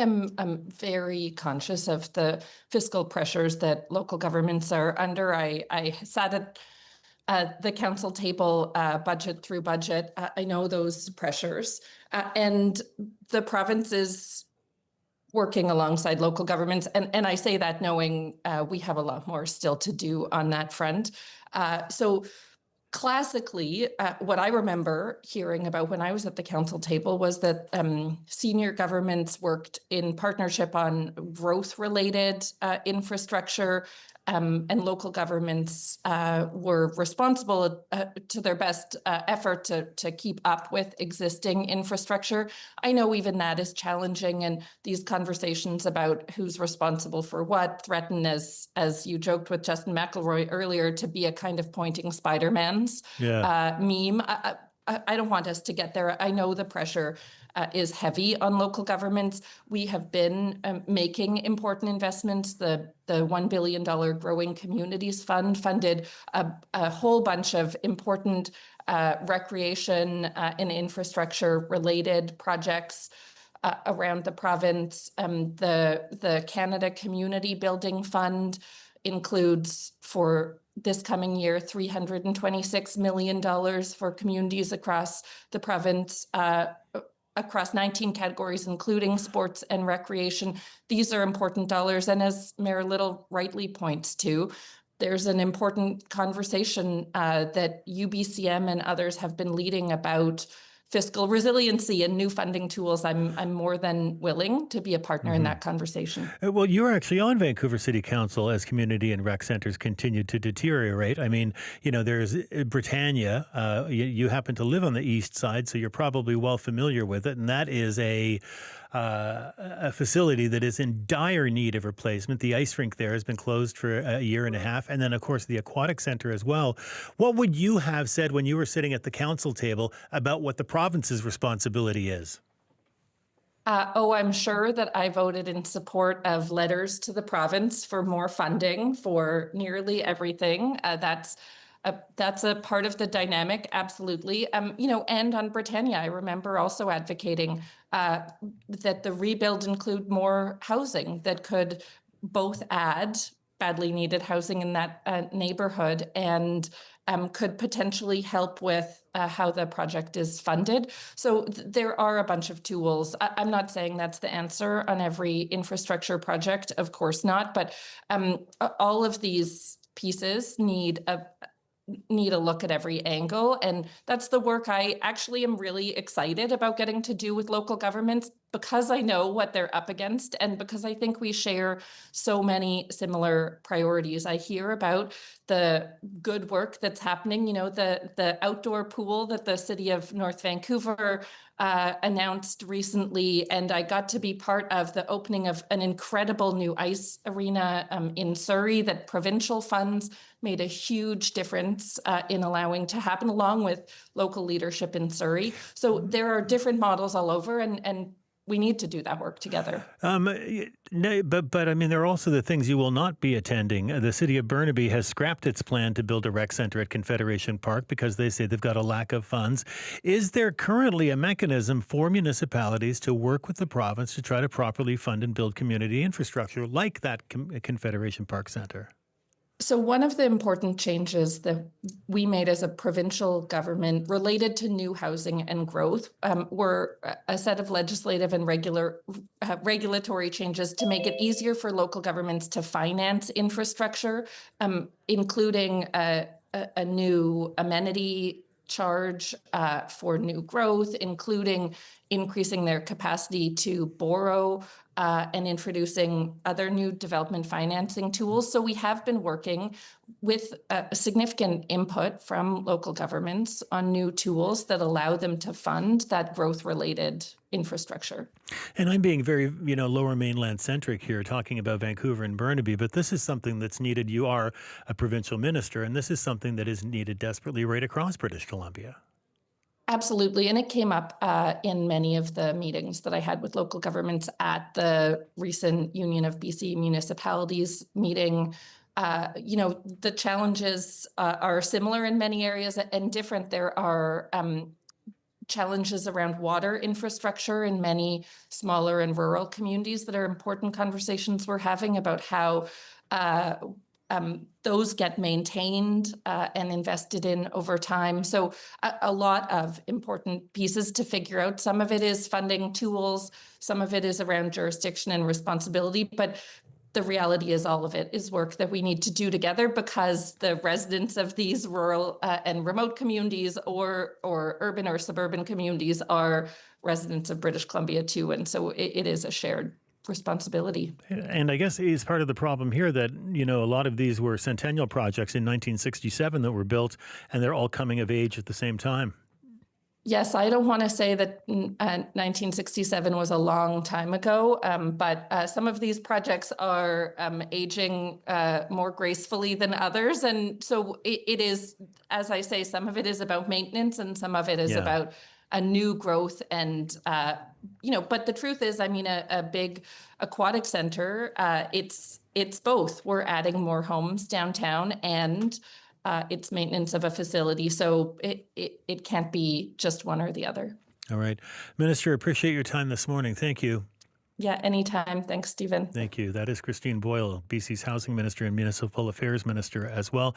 am very conscious of the fiscal pressures that local governments are under. I sat at the council table budget through budget. I know those pressures. And the province is working alongside local governments. And I say that knowing we have a lot more still to do on that front. So classically, what I remember hearing about when I was at the council table was that senior governments worked in partnership on growth-related infrastructure, and local governments were responsible to their best effort to keep up with existing infrastructure. I know even that is challenging, and these conversations about who's responsible for what threaten, as you joked with Justin McElroy earlier, to be a kind of pointing Spider-Man's meme. I don't want us to get there. I know the pressure is heavy on local governments. We have been making important investments. The $1 billion Growing Communities Fund funded a whole bunch of important recreation and infrastructure related projects around the province. The Canada Community Building Fund includes, for this coming year, $326 million for communities across the province, across 19 categories, including sports and recreation. These are important dollars. And as Mayor Little rightly points to, there's an important conversation that UBCM and others have been leading about fiscal resiliency and new funding tools. I'm more than willing to be a partner in that conversation. Well, you were actually on Vancouver City Council as community and rec centers continued to deteriorate. I mean, there's Britannia. You happen to live on the east side, so you're probably well familiar with it. And that is a facility that is in dire need of replacement. The ice rink there has been closed for a year and a half. And then, of course, the aquatic center as well. What would you have said when you were sitting at the council table about what the province's responsibility is? I'm sure that I voted in support of letters to the province for more funding for nearly everything. That's a part of the dynamic, absolutely. And on Britannia, I remember also advocating that the rebuild include more housing that could both add badly needed housing in that neighborhood and could potentially help with how the project is funded. So there are a bunch of tools. I'm not saying that's the answer on every infrastructure project, of course not, but all of these pieces need a look at every angle. And that's the work I actually am really excited about getting to do with local governments, because I know what they're up against and because I think we share so many similar priorities. I hear about the good work that's happening, the outdoor pool that the city of North Vancouver announced recently, and I got to be part of the opening of an incredible new ice arena in Surrey that provincial funds made a huge difference in allowing to happen, along with local leadership in Surrey. So there are different models all over, and we need to do that work together. No, but I mean, there are also the things you will not be attending. The city of Burnaby has scrapped its plan to build a rec center at Confederation Park because they say they've got a lack of funds. Is there currently a mechanism for municipalities to work with the province to try to properly fund and build community infrastructure like that Confederation Park Center? So one of the important changes that we made as a provincial government related to new housing and growth were a set of legislative and regulatory changes to make it easier for local governments to finance infrastructure, including a new amenity charge for new growth, including increasing their capacity to borrow and introducing other new development financing tools. So we have been working with a significant input from local governments on new tools that allow them to fund that growth-related infrastructure. And I'm being very, lower mainland centric here, talking about Vancouver and Burnaby, but this is something that's needed. You are a provincial minister, and this is something that is needed desperately right across British Columbia. Absolutely. And it came up in many of the meetings that I had with local governments at the recent Union of BC Municipalities meeting. The challenges are similar in many areas and different. There are challenges around water infrastructure in many smaller and rural communities that are important conversations we're having about how those get maintained and invested in over time. So a lot of important pieces to figure out. Some of it is funding tools, some of it is around jurisdiction and responsibility, but the reality is all of it is work that we need to do together, because the residents of these rural and remote communities or urban or suburban communities are residents of British Columbia too. And so it is a shared responsibility. And I guess is part of the problem here that, a lot of these were centennial projects in 1967 that were built, and they're all coming of age at the same time. Yes, I don't want to say that 1967 was a long time ago, but some of these projects are aging more gracefully than others. And so it is, as I say, some of it is about maintenance and some of it is about a new growth. And, but the truth is, a big aquatic center, it's both. We're adding more homes downtown and it's maintenance of a facility. So it can't be just one or the other. All right. Minister, appreciate your time this morning. Thank you. Yeah, anytime. Thanks, Stephen. Thank you. That is Christine Boyle, BC's Housing Minister and Municipal Affairs Minister as well.